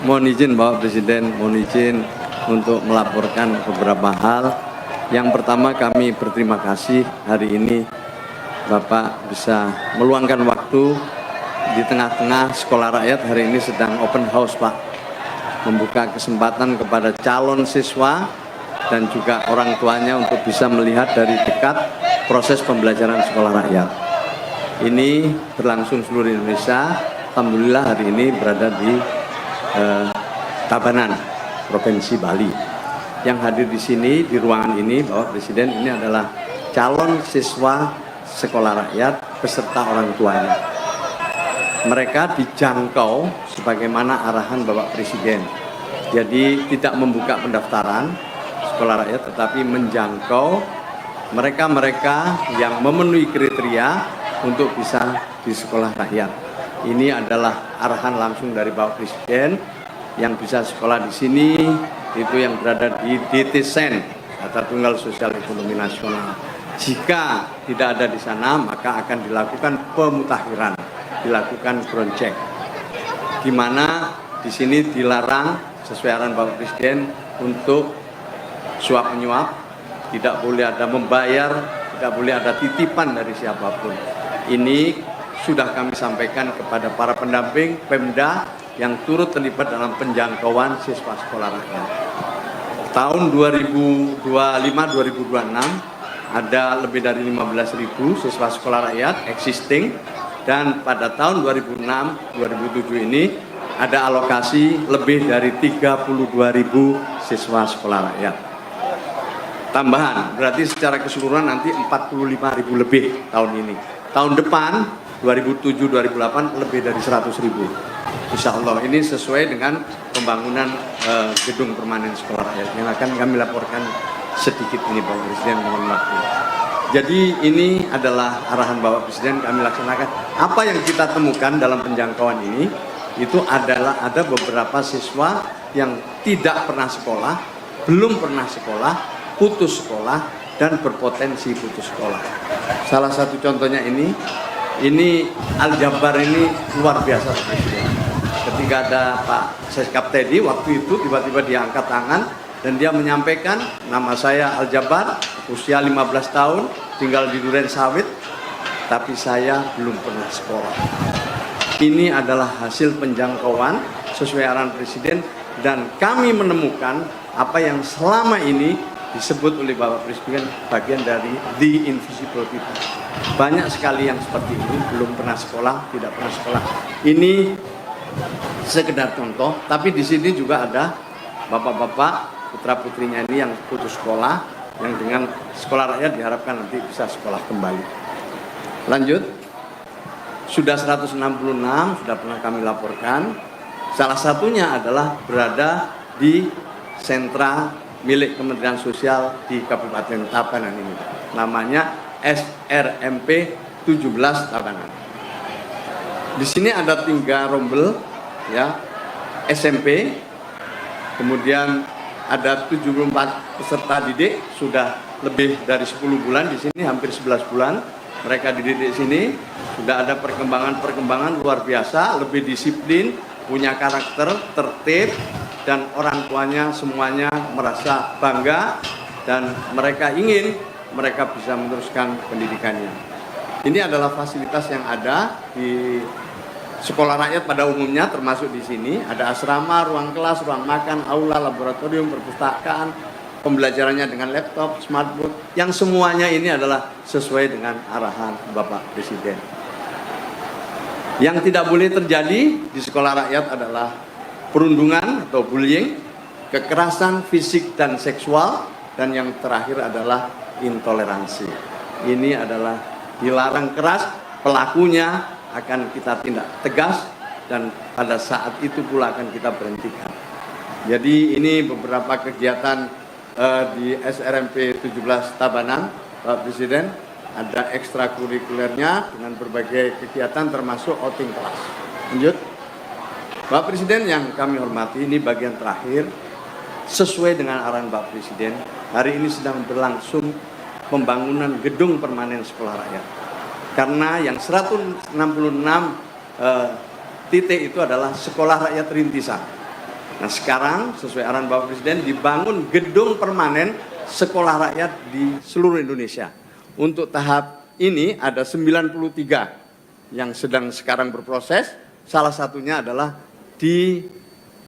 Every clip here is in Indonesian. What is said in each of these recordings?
Mohon izin Bapak Presiden, mohon izin untuk melaporkan beberapa hal. Yang pertama, kami berterima kasih hari ini Bapak bisa meluangkan waktu di tengah-tengah sekolah rakyat. Hari ini sedang open house Pak, membuka kesempatan kepada calon siswa dan juga orang tuanya untuk bisa melihat dari dekat proses pembelajaran sekolah rakyat. Ini berlangsung seluruh Indonesia. Alhamdulillah hari ini berada di Tabanan, Provinsi Bali. Yang hadir di sini di ruangan ini, Bapak Presiden, ini adalah calon siswa sekolah rakyat beserta orang tuanya. Mereka dijangkau sebagaimana arahan Bapak Presiden. Jadi tidak membuka pendaftaran sekolah rakyat, tetapi menjangkau mereka-mereka yang memenuhi kriteria untuk bisa di sekolah rakyat. Ini adalah arahan langsung dari Bapak Presiden. Yang bisa sekolah di sini itu yang berada di DT-SEN, Data Tunggal Sosial Ekonomi Nasional. Jika tidak ada di sana, maka akan dilakukan pemutakhiran, dilakukan ground check, di mana di sini dilarang sesuai arahan Bapak Presiden untuk suap menyuap, tidak boleh ada membayar, tidak boleh ada titipan dari siapapun. Ini sudah kami sampaikan kepada para pendamping Pemda yang turut terlibat dalam penjangkauan siswa sekolah rakyat. Tahun 2025-2026 ada lebih dari 15.000 siswa sekolah rakyat existing, dan pada tahun 2006-2007 ini ada alokasi lebih dari 32.000 siswa sekolah rakyat. Tambahan, berarti secara keseluruhan nanti 45.000 lebih tahun ini. Tahun depan 2007-2008 lebih dari 100.000. Insya Allah ini sesuai dengan pembangunan gedung permanen sekolah rakyat yang akan kami laporkan sedikit ini Bapak Presiden, mohon waktu. Jadi ini adalah arahan Bapak Presiden, kami laksanakan. Apa yang kita temukan dalam penjangkauan ini itu adalah ada beberapa siswa yang tidak pernah sekolah, belum pernah sekolah, putus sekolah, dan berpotensi putus sekolah. Salah satu contohnya ini Al-Jabar ini luar biasa Pak Presiden. Ketika ada Pak Seskap Teddy, waktu itu tiba-tiba dia angkat tangan dan dia menyampaikan, nama saya Al-Jabar, usia 15 tahun, tinggal di Duren Sawit, tapi saya belum pernah sekolah. Ini adalah hasil penjangkauan sesuai arahan Presiden, dan kami menemukan apa yang selama ini disebut oleh Bapak Presiden bagian dari the invisible people. Banyak sekali yang seperti ini, belum pernah sekolah, tidak pernah sekolah. Ini sekedar contoh, tapi di sini juga ada bapak-bapak, putra-putrinya ini yang putus sekolah, yang dengan sekolah rakyat diharapkan nanti bisa sekolah kembali. Lanjut, sudah 166, sudah pernah kami laporkan. Salah satunya adalah berada di sentra milik Kementerian Sosial di Kabupaten Tabanan ini. Namanya SRMP 17 Tabanan. Di sini ada 3 rombel ya, SMP. Kemudian ada 74 peserta didik, sudah lebih dari 10 bulan di sini, hampir 11 bulan mereka dididik di sini. Sudah ada perkembangan luar biasa, lebih disiplin, punya karakter, tertib, dan orang tuanya semuanya merasa bangga dan mereka ingin mereka bisa meneruskan pendidikannya. Ini adalah fasilitas yang ada di sekolah rakyat pada umumnya, termasuk di sini ada asrama, ruang kelas, ruang makan, aula, laboratorium, perpustakaan, pembelajarannya dengan laptop, smartboard, yang semuanya ini adalah sesuai dengan arahan Bapak Presiden. Yang tidak boleh terjadi di sekolah rakyat adalah perundungan atau bullying, kekerasan fisik dan seksual, dan yang terakhir adalah intoleransi. Ini adalah dilarang keras, pelakunya akan kita tindak tegas, dan pada saat itu pula akan kita berhentikan. Jadi ini beberapa kegiatan di SRMP 17 Tabanan, Pak Presiden. Ada ekstrakurikulernya dengan berbagai kegiatan termasuk outing kelas. Lanjut. Bapak Presiden yang kami hormati, ini bagian terakhir sesuai dengan arahan Bapak Presiden. Hari ini sedang berlangsung pembangunan gedung permanen sekolah rakyat. Karena yang 166 titik itu adalah sekolah rakyat rintisan. Nah sekarang sesuai arahan Bapak Presiden dibangun gedung permanen sekolah rakyat di seluruh Indonesia. Untuk tahap ini ada 93 yang sedang sekarang berproses. Salah satunya adalah di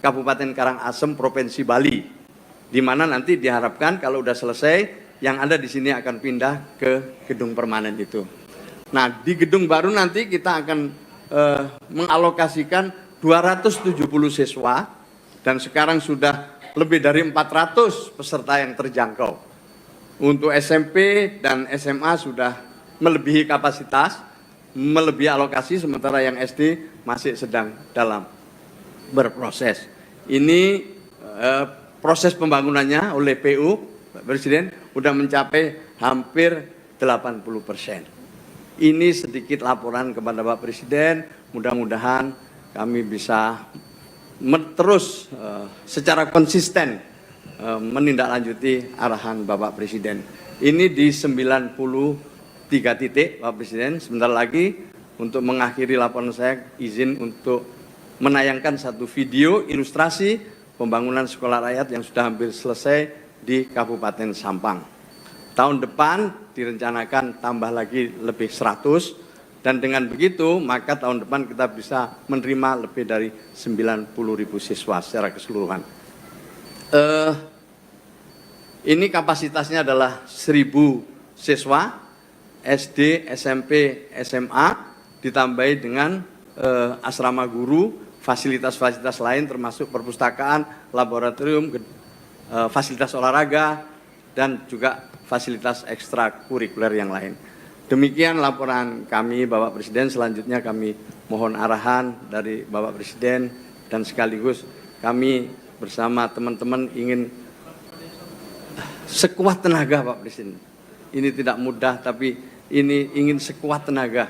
Kabupaten Karangasem, Provinsi Bali, di mana nanti diharapkan kalau udah selesai, yang ada di sini akan pindah ke gedung permanen itu. Nah, di gedung baru nanti kita akan mengalokasikan 270 siswa, dan sekarang sudah lebih dari 400 peserta yang terjangkau. Untuk SMP dan SMA sudah melebihi kapasitas, melebihi alokasi, sementara yang SD masih sedang dalam berproses. Ini proses pembangunannya oleh PU, Pak Presiden, sudah mencapai hampir 80%. Ini sedikit laporan kepada Bapak Presiden, mudah-mudahan kami bisa terus secara konsisten menindaklanjuti arahan Bapak Presiden. Ini di 93 titik Bapak Presiden. Sebentar lagi untuk mengakhiri laporan saya, izin untuk menayangkan satu video ilustrasi pembangunan sekolah rakyat yang sudah hampir selesai di Kabupaten Sampang. Tahun depan direncanakan tambah lagi lebih 100, dan dengan begitu maka tahun depan kita bisa menerima lebih dari 90.000 siswa secara keseluruhan. Ini kapasitasnya adalah 1.000 siswa SD, SMP, SMA, ditambahi dengan asrama guru, fasilitas-fasilitas lain termasuk perpustakaan, laboratorium, fasilitas olahraga, dan juga fasilitas ekstrakurikuler yang lain. Demikian laporan kami Bapak Presiden. Selanjutnya kami mohon arahan dari Bapak Presiden, dan sekaligus kami bersama teman-teman ingin sekuat tenaga Pak Presiden. Ini tidak mudah, tapi ini ingin sekuat tenaga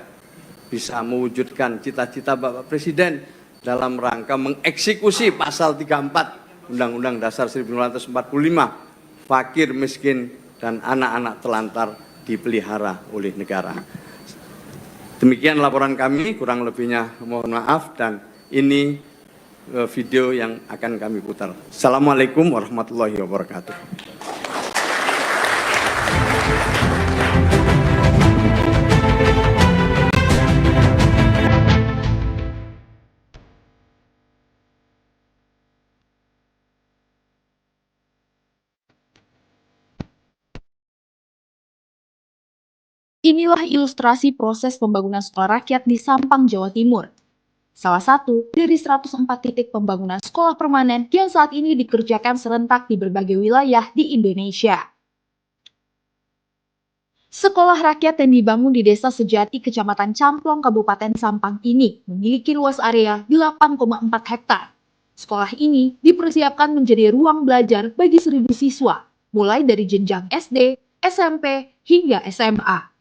bisa mewujudkan cita-cita Bapak Presiden dalam rangka mengeksekusi pasal 34 Undang-Undang Dasar 1945, fakir, miskin, dan anak-anak telantar dipelihara oleh negara. Demikian laporan kami, kurang lebihnya mohon maaf, dan ini video yang akan kami putar. Assalamualaikum warahmatullahi wabarakatuh. Inilah ilustrasi proses pembangunan sekolah rakyat di Sampang, Jawa Timur. Salah satu dari 104 titik pembangunan sekolah permanen yang saat ini dikerjakan serentak di berbagai wilayah di Indonesia. Sekolah rakyat yang dibangun di Desa Sejati, Kecamatan Camplong, Kabupaten Sampang ini memiliki luas area 8,4 hektar. Sekolah ini dipersiapkan menjadi ruang belajar bagi 1.000 siswa, mulai dari jenjang SD, SMP, hingga SMA.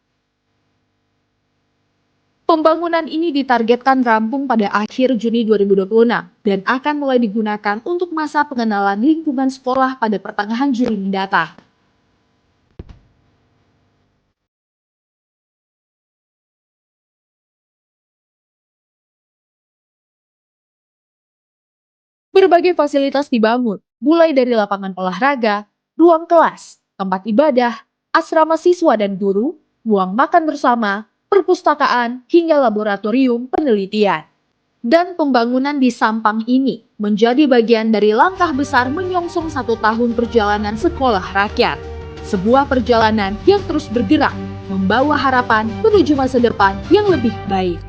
Pembangunan ini ditargetkan rampung pada akhir Juni 2026 dan akan mulai digunakan untuk masa pengenalan lingkungan sekolah pada pertengahan Juli mendatang. Berbagai fasilitas dibangun, mulai dari lapangan olahraga, ruang kelas, tempat ibadah, asrama siswa dan guru, ruang makan bersama, perpustakaan, hingga laboratorium penelitian. Dan pembangunan di Sampang ini menjadi bagian dari langkah besar menyongsong 1 tahun perjalanan sekolah rakyat. Sebuah perjalanan yang terus bergerak, membawa harapan menuju masa depan yang lebih baik.